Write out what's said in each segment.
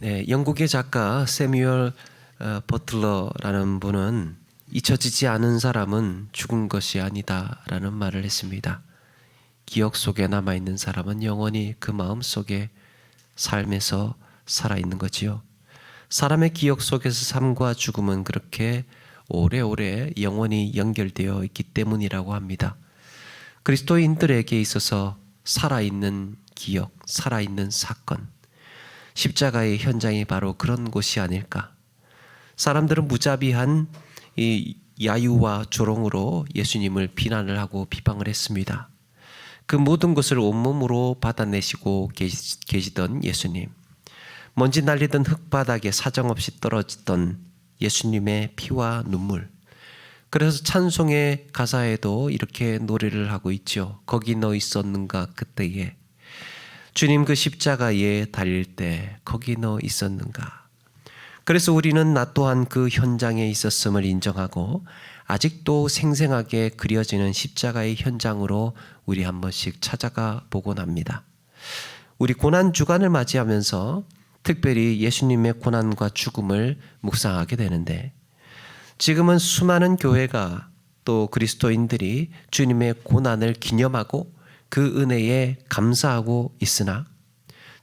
네, 영국의 작가 세뮤얼 버틀러라는 분은 잊혀지지 않은 사람은 죽은 것이 아니다라는 말을 했습니다. 기억 속에 남아있는 사람은 영원히 그 마음 속에 삶에서 살아있는 거지요. 사람의 기억 속에서 삶과 죽음은 그렇게 오래오래 영원히 연결되어 있기 때문이라고 합니다. 그리스도인들에게 있어서 살아있는 기억, 살아있는 사건, 십자가의 현장이 바로 그런 곳이 아닐까. 사람들은 무자비한 이 야유와 조롱으로 예수님을 비난을 하고 비방을 했습니다. 그 모든 것을 온몸으로 받아내시고 계시던 예수님, 먼지 날리던 흙바닥에 사정없이 떨어지던 예수님의 피와 눈물. 그래서 찬송의 가사에도 이렇게 노래를 하고 있죠. 거기 너 있었는가 그때에, 주님 그 십자가에 달릴 때 거기 너 있었는가. 그래서 우리는 나 또한 그 현장에 있었음을 인정하고 아직도 생생하게 그려지는 십자가의 현장으로 우리 한 번씩 찾아가 보곤 합니다. 우리 고난 주간을 맞이하면서 특별히 예수님의 고난과 죽음을 묵상하게 되는데, 지금은 수많은 교회가 또 그리스도인들이 주님의 고난을 기념하고 그 은혜에 감사하고 있으나,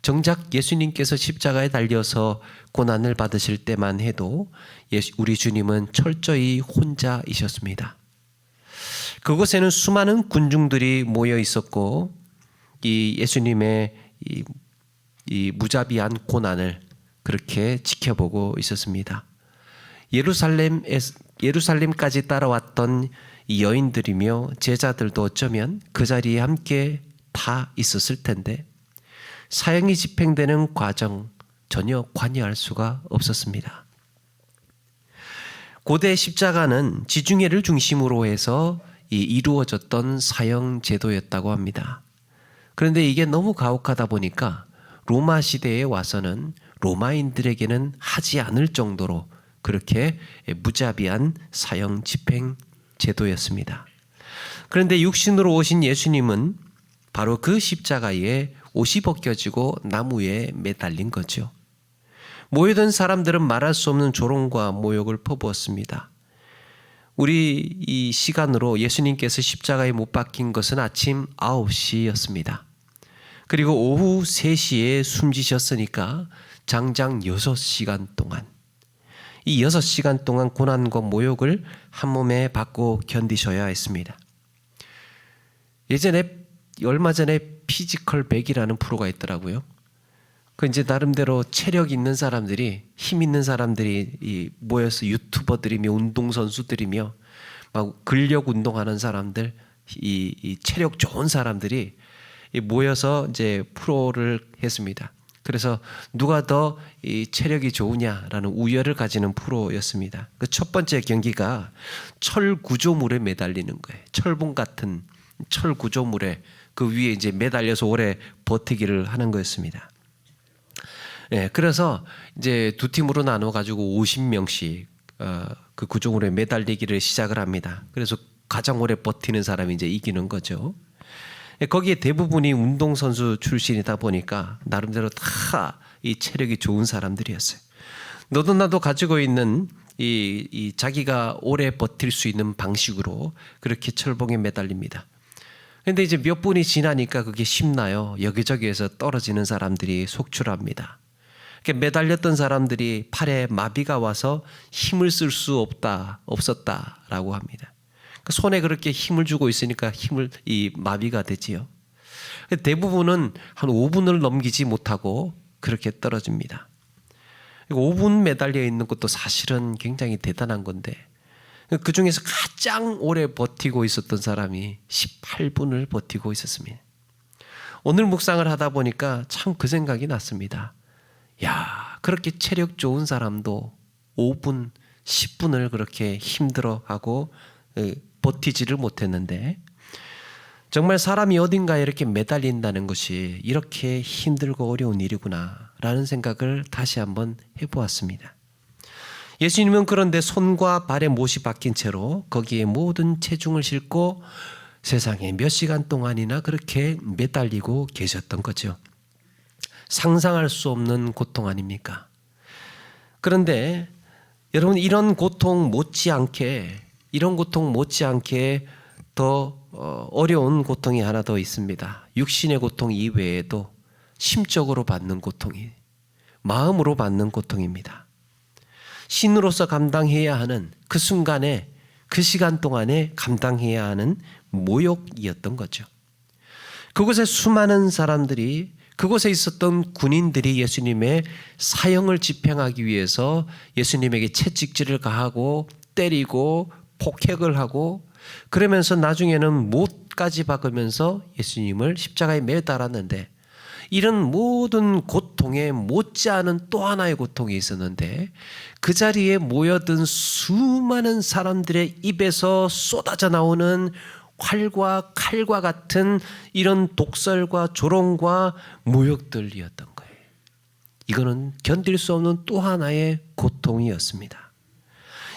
정작 예수님께서 십자가에 달려서 고난을 받으실 때만 해도 우리 주님은 철저히 혼자이셨습니다. 그곳에는 수많은 군중들이 모여 있었고 이 예수님의 이 무자비한 고난을 그렇게 지켜보고 있었습니다. 예루살렘까지 따라왔던 이 여인들이며 제자들도 어쩌면 그 자리에 함께 다 있었을 텐데 사형이 집행되는 과정 전혀 관여할 수가 없었습니다. 고대 십자가는 지중해를 중심으로 해서 이루어졌던 사형 제도였다고 합니다. 그런데 이게 너무 가혹하다 보니까 로마 시대에 와서는 로마인들에게는 하지 않을 정도로 그렇게 무자비한 사형 집행 제도였습니다. 그런데 육신으로 오신 예수님은 바로 그 십자가에 옷이 벗겨지고 나무에 매달린 거죠. 모여든 사람들은 말할 수 없는 조롱과 모욕을 퍼부었습니다. 우리 이 시간으로 예수님께서 십자가에 못 박힌 것은 아침 9시였습니다. 그리고 오후 3시에 숨지셨으니까 장장 6시간 동안, 이 6시간 동안 고난과 모욕을 한 몸에 받고 견디셔야 했습니다. 얼마 전에 피지컬 100이라는 프로가 있더라고요. 그 이제 나름대로 체력 있는 사람들이, 힘 있는 사람들이 모여서 유튜버들이며 운동선수들이며 막 근력 운동하는 사람들, 이 체력 좋은 사람들이 모여서 이제 프로를 했습니다. 그래서 누가 더 이 체력이 좋으냐라는 우열을 가지는 프로였습니다. 그 첫 번째 경기가 철 구조물에 매달리는 거예요. 철봉 같은 철 구조물에 그 위에 이제 매달려서 오래 버티기를 하는 거였습니다. 예, 그래서 이제 두 팀으로 나눠 가지고 50명씩 그 구조물에 매달리기를 시작을 합니다. 그래서 가장 오래 버티는 사람이 이제 이기는 거죠. 거기에 대부분이 운동선수 출신이다 보니까 나름대로 다 이 체력이 좋은 사람들이었어요. 너도 나도 가지고 있는 이 자기가 오래 버틸 수 있는 방식으로 그렇게 철봉에 매달립니다. 그런데 이제 몇 분이 지나니까 그게 쉽나요? 여기저기에서 떨어지는 사람들이 속출합니다. 매달렸던 사람들이 팔에 마비가 와서 힘을 쓸 수 없었다라고 합니다. 손에 그렇게 힘을 주고 있으니까 이 마비가 되지요. 대부분은 한 5분을 넘기지 못하고 그렇게 떨어집니다. 5분 매달려 있는 것도 사실은 굉장히 대단한 건데, 그 중에서 가장 오래 버티고 있었던 사람이 18분을 버티고 있었습니다. 오늘 묵상을 하다 보니까 참 그 생각이 났습니다. 야, 그렇게 체력 좋은 사람도 5분, 10분을 그렇게 힘들어하고 버티지를 못했는데, 정말 사람이 어딘가에 이렇게 매달린다는 것이 이렇게 힘들고 어려운 일이구나 라는 생각을 다시 한번 해보았습니다. 예수님은 그런데 손과 발에 못이 박힌 채로 거기에 모든 체중을 싣고 세상에 몇 시간 동안이나 그렇게 매달리고 계셨던 거죠. 상상할 수 없는 고통 아닙니까? 그런데 여러분, 이런 고통 못지않게 더 어려운 고통이 하나 더 있습니다. 육신의 고통 이외에도 심적으로 받는 고통이, 마음으로 받는 고통입니다. 신으로서 감당해야 하는 그 순간에, 그 시간 동안에 감당해야 하는 모욕이었던 거죠. 그곳에 수많은 사람들이, 그곳에 있었던 군인들이 예수님의 사형을 집행하기 위해서 예수님에게 채찍질을 가하고 때리고 폭행을 하고, 그러면서 나중에는 못까지 박으면서 예수님을 십자가에 매달았는데, 이런 모든 고통에 못지않은 또 하나의 고통이 있었는데, 그 자리에 모여든 수많은 사람들의 입에서 쏟아져 나오는 활과 칼과 같은 이런 독설과 조롱과 모욕들이었던 거예요. 이거는 견딜 수 없는 또 하나의 고통이었습니다.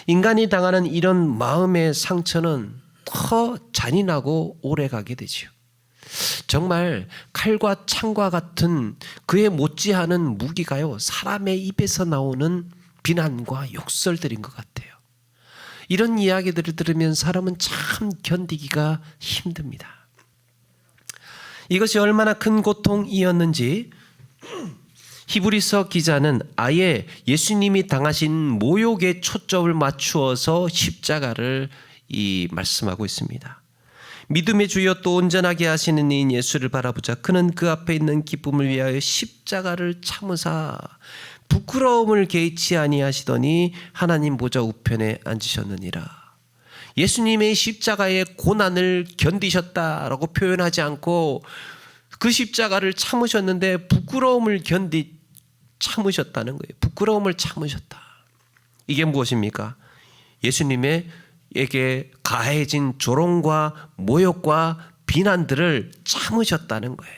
인간이 당하는 이런 마음의 상처는 더 잔인하고 오래가게 되죠. 정말 칼과 창과 같은 그에 못지않은 무기가요, 사람의 입에서 나오는 비난과 욕설들인 것 같아요. 이런 이야기들을 들으면 사람은 참 견디기가 힘듭니다. 이것이 얼마나 큰 고통이었는지 히브리서 기자는 아예 예수님이 당하신 모욕에 초점을 맞추어서 십자가를 말씀하고 있습니다. 믿음의 주여 또 온전하게 하시는 이인 예수를 바라보자. 그는 그 앞에 있는 기쁨을 위하여 십자가를 참으사 부끄러움을 개의치 아니하시더니 하나님 보좌 우편에 앉으셨느니라. 예수님의 십자가의 고난을 견디셨다라고 표현하지 않고 그 십자가를 참으셨는데 부끄러움을 참으셨다는 거예요. 부끄러움을 참으셨다. 이게 무엇입니까? 예수님에게 가해진 조롱과 모욕과 비난들을 참으셨다는 거예요.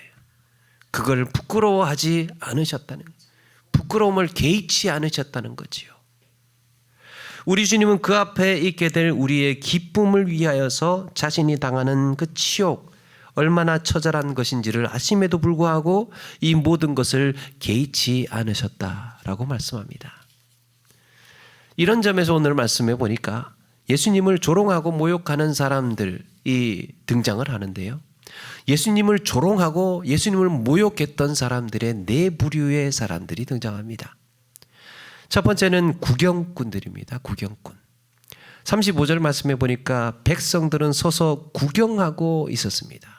그걸 부끄러워하지 않으셨다는 거예요. 부끄러움을 개의치 않으셨다는 거지요. 우리 주님은 그 앞에 있게 될 우리의 기쁨을 위하여서 자신이 당하는 그 치욕, 얼마나 처절한 것인지를 아심에도 불구하고 이 모든 것을 개의치 않으셨다라고 말씀합니다. 이런 점에서 오늘 말씀해 보니까 예수님을 조롱하고 모욕하는 사람들이 등장을 하는데요. 예수님을 조롱하고 예수님을 모욕했던 사람들의 네 부류의 사람들이 등장합니다. 첫 번째는 구경꾼들입니다. 구경꾼. 35절 말씀해 보니까 백성들은 서서 구경하고 있었습니다.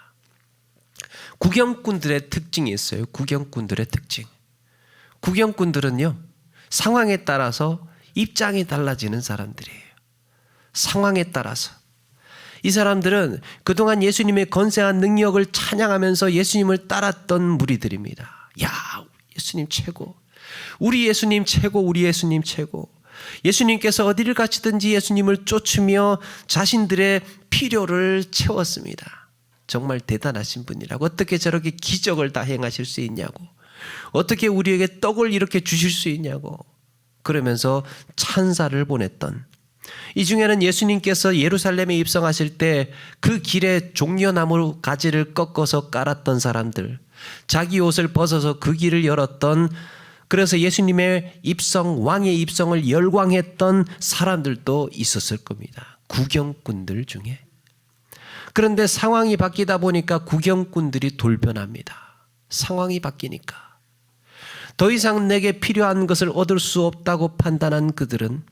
구경꾼들의 특징이 있어요. 구경꾼들의 특징. 구경꾼들은요, 상황에 따라서 입장이 달라지는 사람들이에요. 상황에 따라서. 이 사람들은 그동안 예수님의 건세한 능력을 찬양하면서 예수님을 따랐던 무리들입니다. 야, 예수님 최고. 우리 예수님 최고. 우리 예수님 최고. 예수님께서 어디를 가시든지 예수님을 쫓으며 자신들의 필요를 채웠습니다. 정말 대단하신 분이라고. 어떻게 저렇게 기적을 다 행하실 수 있냐고. 어떻게 우리에게 떡을 이렇게 주실 수 있냐고. 그러면서 찬사를 보냈던, 이 중에는 예수님께서 예루살렘에 입성하실 때 그 길에 종려나무 가지를 꺾어서 깔았던 사람들, 자기 옷을 벗어서 그 길을 열었던, 그래서 예수님의 입성, 왕의 입성을 열광했던 사람들도 있었을 겁니다. 구경꾼들 중에. 그런데 상황이 바뀌다 보니까 구경꾼들이 돌변합니다. 상황이 바뀌니까. 더 이상 내게 필요한 것을 얻을 수 없다고 판단한 그들은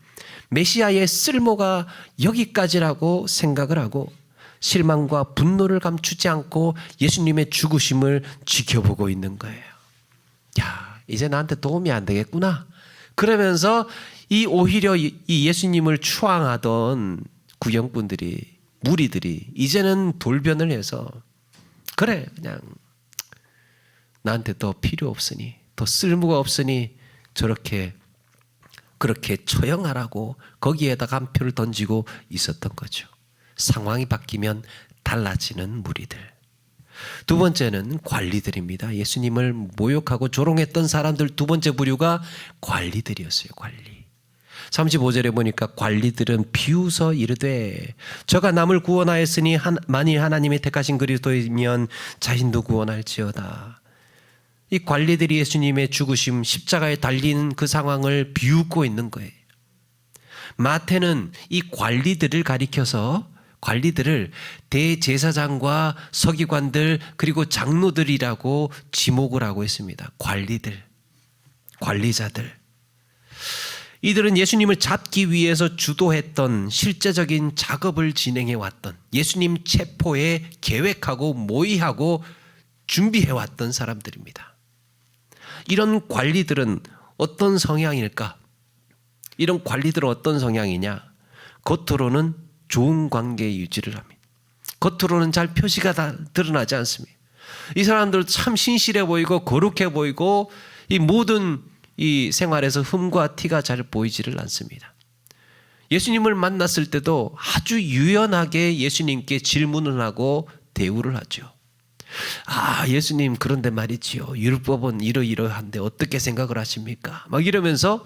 메시아의 쓸모가 여기까지라고 생각을 하고 실망과 분노를 감추지 않고 예수님의 죽으심을 지켜보고 있는 거예요. 야, 이제 나한테 도움이 안 되겠구나. 그러면서 오히려 이 예수님을 추앙하던 구경꾼들이, 무리들이 이제는 돌변을 해서, 그래, 그냥 나한테 더 필요 없으니, 더 쓸모가 없으니 그렇게 처형하라고 거기에다가 한 표를 던지고 있었던 거죠. 상황이 바뀌면 달라지는 무리들. 두 번째는 관리들입니다. 예수님을 모욕하고 조롱했던 사람들 두 번째 부류가 관리들이었어요. 관리. 35절에 보니까 관리들은 비웃어 이르되 저가 남을 구원하였으니 만일 하나님이 택하신 그리스도이면 자신도 구원할지어다. 이 관리들이 예수님의 죽으심, 십자가에 달린 그 상황을 비웃고 있는 거예요. 마태는 이 관리들을 가리켜서 관리들을 대제사장과 서기관들 그리고 장로들이라고 지목을 하고 있습니다. 관리들, 관리자들. 이들은 예수님을 잡기 위해서 주도했던 실제적인 작업을 진행해 왔던, 예수님 체포에 계획하고 모의하고 준비해 왔던 사람들입니다. 이런 관리들은 어떤 성향일까? 이런 관리들은 어떤 성향이냐? 겉으로는 좋은 관계 유지를 합니다. 겉으로는 잘 표시가 다 드러나지 않습니다. 이 사람들 참 신실해 보이고 거룩해 보이고 이 모든 이 생활에서 흠과 티가 잘 보이지를 않습니다. 예수님을 만났을 때도 아주 유연하게 예수님께 질문을 하고 대우를 하죠. 아, 예수님, 그런데 말이지요. 율법은 이러이러한데 어떻게 생각을 하십니까? 막 이러면서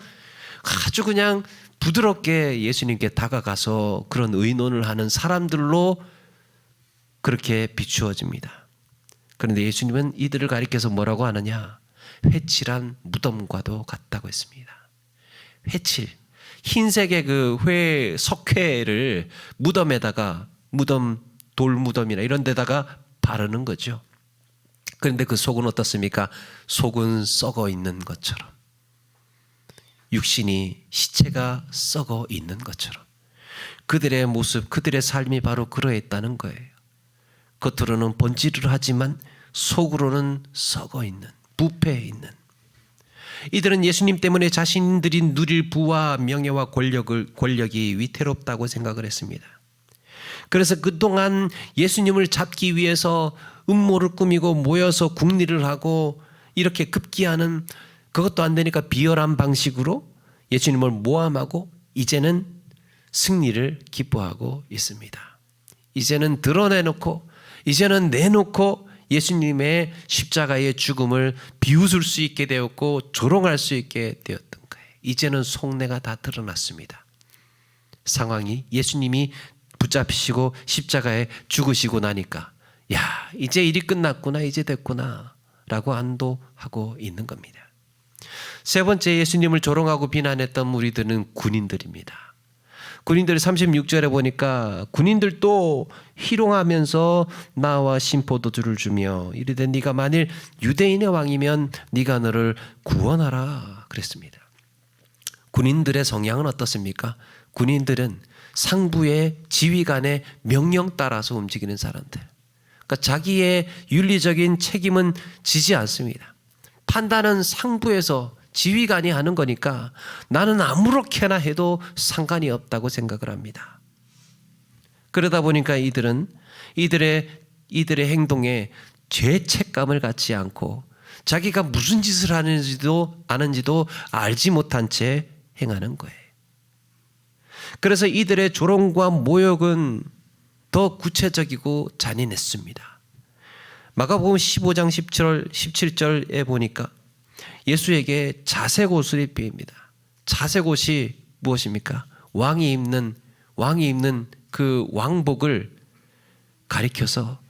아주 그냥 부드럽게 예수님께 다가가서 그런 의논을 하는 사람들로 그렇게 비추어집니다. 그런데 예수님은 이들을 가리켜서 뭐라고 하느냐? 회칠한 무덤과도 같다고 했습니다. 회칠, 흰색의 그 석회를 무덤에다가 돌무덤이나 이런 데다가 바르는 거죠. 그런데 그 속은 어떻습니까? 속은 썩어 있는 것처럼, 육신이 시체가 썩어 있는 것처럼 그들의 모습, 그들의 삶이 바로 그러했다는 거예요. 겉으로는 번지르르 하지만 속으로는 썩어 있는, 부패해 있는. 이들은 예수님 때문에 자신들이 누릴 부와 명예와 권력이 위태롭다고 생각을 했습니다. 그래서 그동안 예수님을 잡기 위해서 음모를 꾸미고 모여서 궁리를 하고 이렇게 급기야는, 그것도 안 되니까 비열한 방식으로 예수님을 모함하고 이제는 승리를 기뻐하고 있습니다. 이제는 드러내놓고, 이제는 내놓고 예수님의 십자가의 죽음을 비웃을 수 있게 되었고 조롱할 수 있게 되었던 거예요. 이제는 속내가 다 드러났습니다. 상황이 예수님이 붙잡히시고 십자가에 죽으시고 나니까, 야, 이제 일이 끝났구나, 이제 됐구나 라고 안도하고 있는 겁니다. 세 번째, 예수님을 조롱하고 비난했던 무리들은 군인들입니다. 군인들이 36절에 보니까 군인들도 희롱하면서 나와 심포도주를 주며 이르되 네가 만일 유대인의 왕이면 네가 너를 구원하라 그랬습니다. 군인들의 성향은 어떻습니까? 군인들은 상부의 지휘관의 명령 따라서 움직이는 사람들. 그러니까 자기의 윤리적인 책임은 지지 않습니다. 판단은 상부에서 지휘관이 하는 거니까 나는 아무렇게나 해도 상관이 없다고 생각을 합니다. 그러다 보니까 이들의 행동에 죄책감을 갖지 않고 자기가 무슨 짓을 하는지도 알지 못한 채 행하는 거예요. 그래서 이들의 조롱과 모욕은 더 구체적이고 잔인했습니다. 마가복음 15장 17절에 보니까 예수에게 자색옷을 입힙니다. 자색옷이 무엇입니까? 왕이 입는 그 왕복을 가리켜서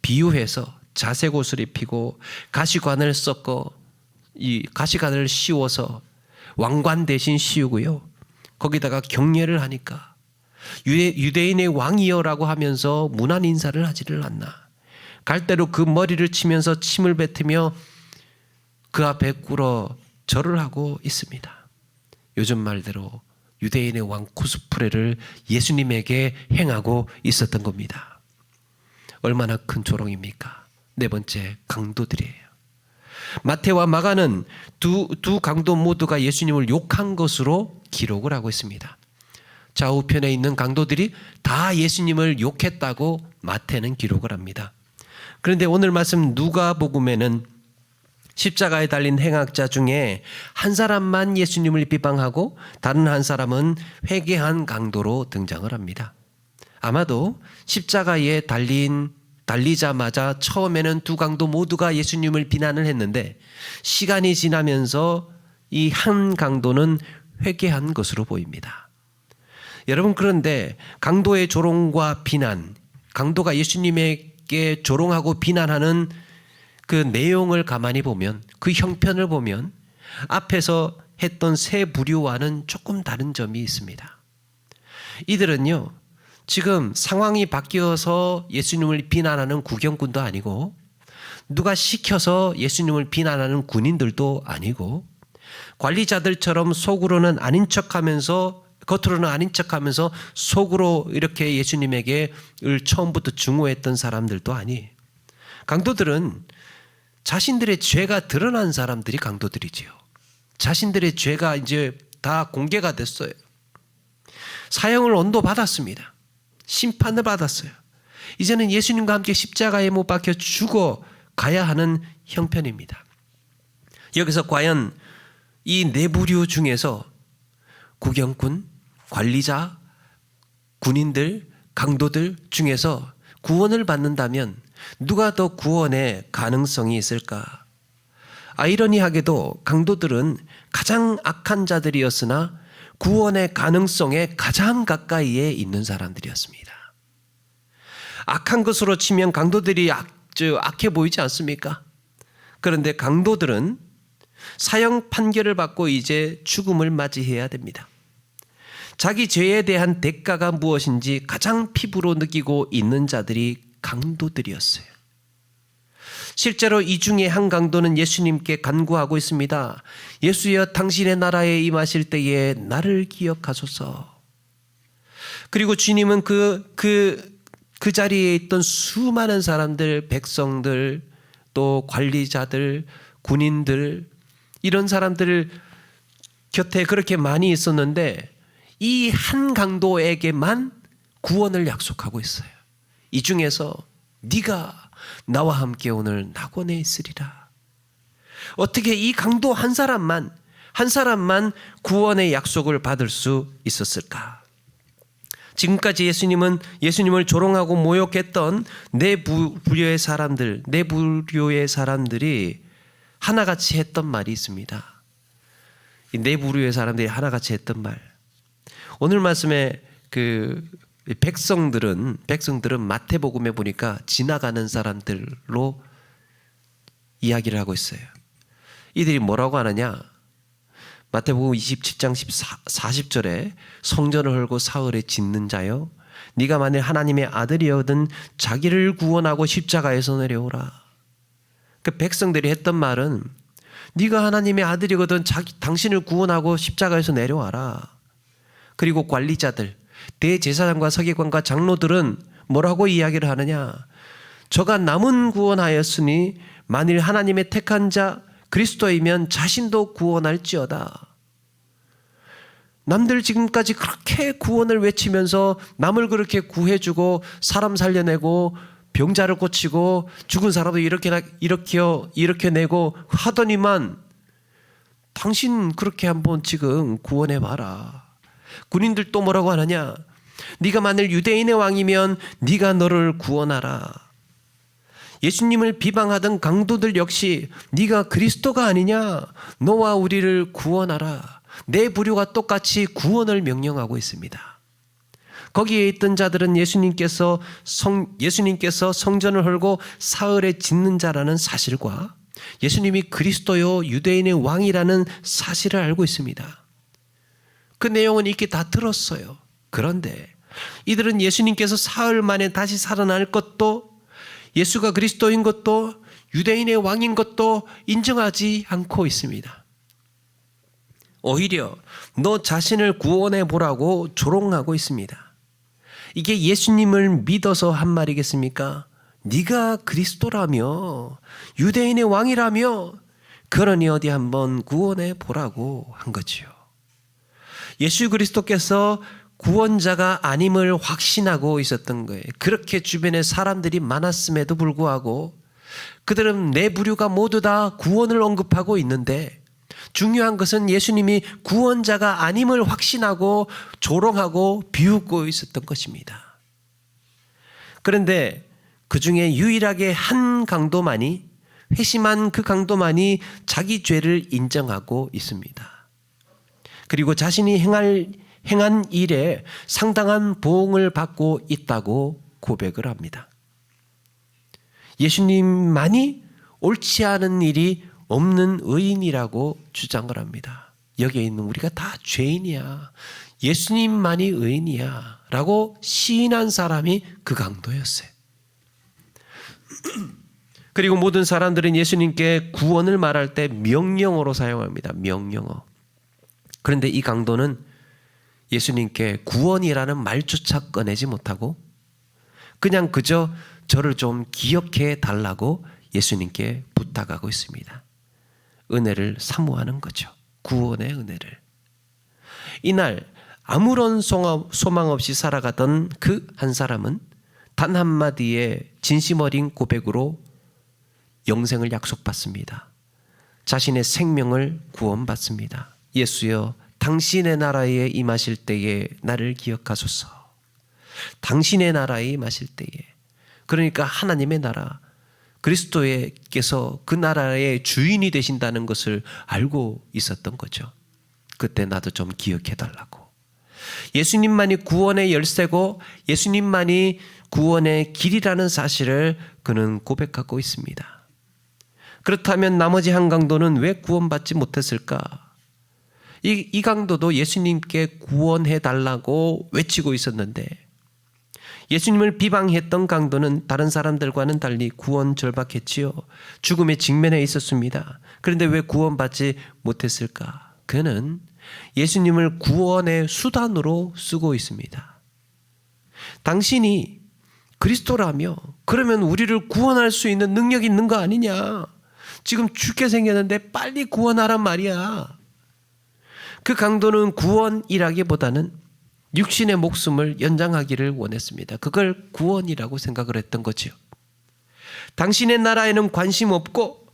비유해서 자색옷을 입히고 가시관을 섞어 이 가시관을 씌워서 왕관 대신 씌우고요. 거기다가 경례를 하니까 유대인의 왕이여라고 하면서 문안 인사를 하지를 않나. 갈대로 그 머리를 치면서 침을 뱉으며 그 앞에 꿇어 절을 하고 있습니다. 요즘 말대로 유대인의 왕 코스프레를 예수님에게 행하고 있었던 겁니다. 얼마나 큰 조롱입니까? 네 번째, 강도들이에요. 마태와 마가는 두 강도 모두가 예수님을 욕한 것으로 기록을 하고 있습니다. 좌우편에 있는 강도들이 다 예수님을 욕했다고 마태는 기록을 합니다. 그런데 오늘 말씀 누가복음에는 십자가에 달린 행악자 중에 한 사람만 예수님을 비방하고 다른 한 사람은 회개한 강도로 등장을 합니다. 아마도 십자가에 달리자마자 처음에는 두 강도 모두가 예수님을 비난을 했는데 시간이 지나면서 이 한 강도는 회개한 것으로 보입니다. 여러분, 그런데 강도의 조롱과 비난, 강도가 예수님에게 조롱하고 비난하는 그 내용을 가만히 보면, 그 형편을 보면 앞에서 했던 세 부류와는 조금 다른 점이 있습니다. 이들은요, 지금 상황이 바뀌어서 예수님을 비난하는 구경꾼도 아니고, 누가 시켜서 예수님을 비난하는 군인들도 아니고, 관리자들처럼 속으로는 아닌 척하면서, 겉으로는 아닌 척하면서 속으로 이렇게 예수님에게 처음부터 증오했던 사람들도 아니. 강도들은 자신들의 죄가 드러난 사람들이 강도들이지요. 자신들의 죄가 이제 다 공개가 됐어요. 사형을 언도받았습니다. 심판을 받았어요. 이제는 예수님과 함께 십자가에 못 박혀 죽어 가야 하는 형편입니다. 여기서 과연 이 네 부류 중에서 구경꾼, 관리자, 군인들, 강도들 중에서 구원을 받는다면 누가 더 구원의 가능성이 있을까? 아이러니하게도 강도들은 가장 악한 자들이었으나 구원의 가능성에 가장 가까이에 있는 사람들이었습니다. 악한 것으로 치면 강도들이 악해 보이지 않습니까? 그런데 강도들은 사형 판결을 받고 이제 죽음을 맞이해야 됩니다. 자기 죄에 대한 대가가 무엇인지 가장 피부로 느끼고 있는 자들이 강도들이었어요. 실제로 이 중에 한 강도는 예수님께 간구하고 있습니다. 예수여, 당신의 나라에 임하실 때에 나를 기억하소서. 그리고 주님은 그 자리에 있던 수많은 사람들, 백성들, 또 관리자들, 군인들, 이런 사람들 곁에 그렇게 많이 있었는데 이 한 강도에게만 구원을 약속하고 있어요. 이 중에서 네가 나와 함께 오늘 낙원에 있으리라. 어떻게 이 강도 한 사람만 구원의 약속을 받을 수 있었을까? 지금까지 예수님을 조롱하고 모욕했던 네 부류의 사람들이 하나같이 했던 말이 있습니다. 이 네 부류의 사람들이 하나같이 했던 말. 오늘 말씀에 그 백성들은 마태복음에 보니까 지나가는 사람들로 이야기를 하고 있어요. 이들이 뭐라고 하느냐? 마태복음 27장 40절에 성전을 헐고 사흘에 짓는 자여, 네가 만일 하나님의 아들이거든 자기를 구원하고 십자가에서 내려오라. 그 백성들이 했던 말은 네가 하나님의 아들이거든 당신을 구원하고 십자가에서 내려와라. 그리고 관리자들, 대제사장과 서기관과 장로들은 뭐라고 이야기를 하느냐? 저가 남은 구원하였으니 만일 하나님의 택한 자 그리스도이면 자신도 구원할지어다. 남들 지금까지 그렇게 구원을 외치면서 남을 그렇게 구해주고 사람 살려내고 병자를 고치고 죽은 사람도 일으켜내고 하더니만 당신 그렇게 한번 지금 구원해봐라. 군인들 또 뭐라고 하느냐? 네가 만일 유대인의 왕이면 네가 너를 구원하라. 예수님을 비방하던 강도들 역시 네가 그리스도가 아니냐? 너와 우리를 구원하라. 네 부류가 똑같이 구원을 명령하고 있습니다. 거기에 있던 자들은 예수님께서 성전을 헐고 사흘에 짓는 자라는 사실과 예수님이 그리스도요 유대인의 왕이라는 사실을 알고 있습니다. 그 내용은 이렇게 다 들었어요. 그런데 이들은 예수님께서 사흘 만에 다시 살아날 것도, 예수가 그리스도인 것도, 유대인의 왕인 것도 인정하지 않고 있습니다. 오히려 너 자신을 구원해 보라고 조롱하고 있습니다. 이게 예수님을 믿어서 한 말이겠습니까? 네가 그리스도라며 유대인의 왕이라며 그러니 어디 한번 구원해 보라고 한 거지요. 예수 그리스도께서 구원자가 아님을 확신하고 있었던 거예요. 그렇게 주변에 사람들이 많았음에도 불구하고 그들은 네 부류가 모두 다 구원을 언급하고 있는데 중요한 것은 예수님이 구원자가 아님을 확신하고 조롱하고 비웃고 있었던 것입니다. 그런데 그 중에 유일하게 한 강도만이, 회심한 그 강도만이 자기 죄를 인정하고 있습니다. 그리고 자신이 행한 일에 상당한 보응을 받고 있다고 고백을 합니다. 예수님만이 옳지 않은 일이 없는 의인이라고 주장을 합니다. 여기에 있는 우리가 다 죄인이야. 예수님만이 의인이야. 라고 시인한 사람이 그 강도였어요. 그리고 모든 사람들은 예수님께 구원을 말할 때 명령어로 사용합니다. 명령어. 그런데 이 강도는 예수님께 구원이라는 말조차 꺼내지 못하고 그냥 그저 저를 좀 기억해 달라고 예수님께 부탁하고 있습니다. 은혜를 사모하는 거죠. 구원의 은혜를. 이날 아무런 소망 없이 살아가던 그 한 사람은 단 한마디의 진심 어린 고백으로 영생을 약속받습니다. 자신의 생명을 구원받습니다. 예수여, 당신의 나라에 임하실 때에 나를 기억하소서. 당신의 나라에 임하실 때에. 그러니까 하나님의 나라, 그리스도께서 그 나라의 주인이 되신다는 것을 알고 있었던 거죠. 그때 나도 좀 기억해 달라고. 예수님만이 구원의 열쇠고 예수님만이 구원의 길이라는 사실을 그는 고백하고 있습니다. 그렇다면 나머지 한 강도는 왜 구원받지 못했을까? 이 강도도 예수님께 구원해 달라고 외치고 있었는데 예수님을 비방했던 강도는 다른 사람들과는 달리 구원 절박했지요. 죽음의 직면에 있었습니다. 그런데 왜 구원받지 못했을까? 그는 예수님을 구원의 수단으로 쓰고 있습니다. 당신이 그리스도라며 그러면 우리를 구원할 수 있는 능력이 있는 거 아니냐? 지금 죽게 생겼는데 빨리 구원하란 말이야. 그 강도는 구원이라기보다는 육신의 목숨을 연장하기를 원했습니다. 그걸 구원이라고 생각을 했던 거죠. 당신의 나라에는 관심 없고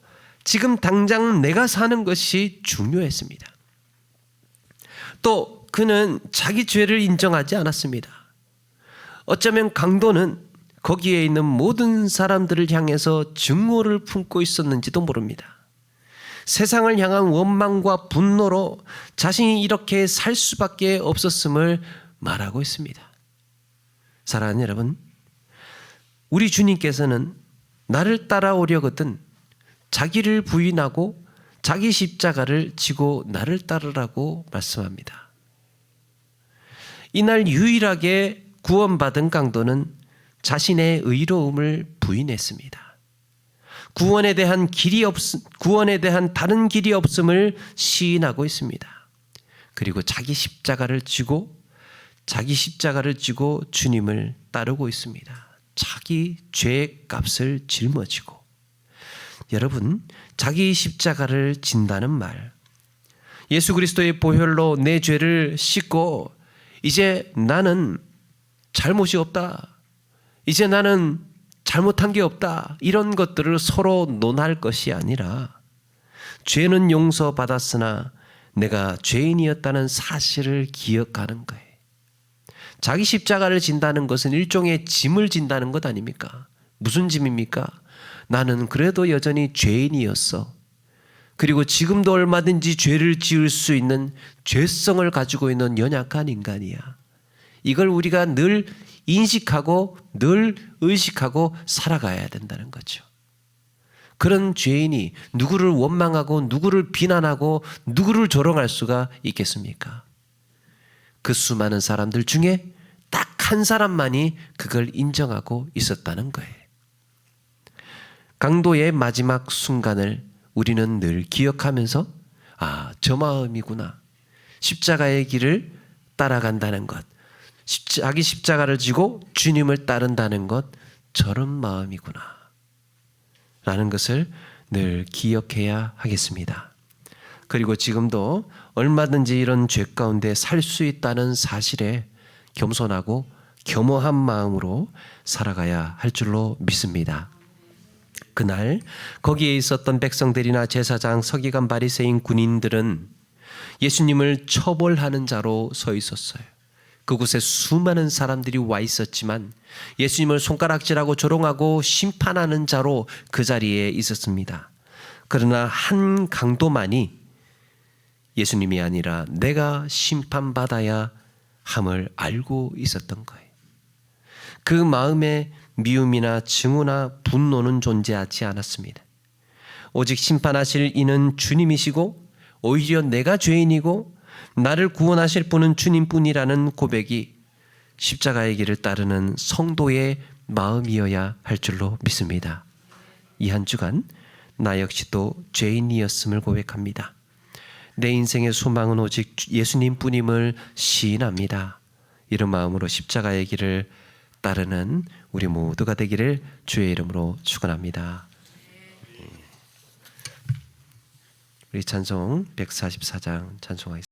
지금 당장 내가 사는 것이 중요했습니다. 또 그는 자기 죄를 인정하지 않았습니다. 어쩌면 강도는 거기에 있는 모든 사람들을 향해서 증오를 품고 있었는지도 모릅니다. 세상을 향한 원망과 분노로 자신이 이렇게 살 수밖에 없었음을 말하고 있습니다. 사랑하는 여러분, 우리 주님께서는 나를 따라오려거든 자기를 부인하고 자기 십자가를 지고 나를 따르라고 말씀합니다. 이날 유일하게 구원받은 강도는 자신의 의로움을 부인했습니다. 구원에 대한 다른 길이 없음을 시인하고 있습니다. 그리고 자기 십자가를 지고 주님을 따르고 있습니다. 자기 죄의 값을 짊어지고. 여러분, 자기 십자가를 진다는 말, 예수 그리스도의 보혈로 내 죄를 씻고 이제 나는 잘못이 없다, 이제 나는 잘못한 게 없다, 이런 것들을 서로 논할 것이 아니라 죄는 용서받았으나 내가 죄인이었다는 사실을 기억하는 거예요. 자기 십자가를 진다는 것은 일종의 짐을 진다는 것 아닙니까? 무슨 짐입니까? 나는 그래도 여전히 죄인이었어. 그리고 지금도 얼마든지 죄를 지을 수 있는 죄성을 가지고 있는 연약한 인간이야. 이걸 우리가 늘 인식하고 늘 의식하고 살아가야 된다는 거죠. 그런 죄인이 누구를 원망하고 누구를 비난하고 누구를 조롱할 수가 있겠습니까? 그 수많은 사람들 중에 딱 한 사람만이 그걸 인정하고 있었다는 거예요. 강도의 마지막 순간을 우리는 늘 기억하면서 저 마음이구나. 십자가의 길을 따라간다는 것, 자기 십자가를 지고 주님을 따른다는 것, 저런 마음이구나 라는 것을 늘 기억해야 하겠습니다. 그리고 지금도 얼마든지 이런 죄 가운데 살 수 있다는 사실에 겸손하고 겸허한 마음으로 살아가야 할 줄로 믿습니다. 그날 거기에 있었던 백성들이나 제사장, 서기관, 바리새인, 군인들은 예수님을 처벌하는 자로 서 있었어요. 그곳에 수많은 사람들이 와 있었지만 예수님을 손가락질하고 조롱하고 심판하는 자로 그 자리에 있었습니다. 그러나 한 강도만이 예수님이 아니라 내가 심판받아야 함을 알고 있었던 거예요. 그 마음에 미움이나 증오나 분노는 존재하지 않았습니다. 오직 심판하실 이는 주님이시고 오히려 내가 죄인이고 나를 구원하실 분은 주님뿐이라는 고백이 십자가의 길을 따르는 성도의 마음이어야 할 줄로 믿습니다. 이 한 주간 나 역시도 죄인이었음을 고백합니다. 내 인생의 소망은 오직 예수님뿐임을 시인합니다. 이런 마음으로 십자가의 길을 따르는 우리 모두가 되기를 주의 이름으로 축원합니다. 우리 찬송 144장 찬송하겠습니다.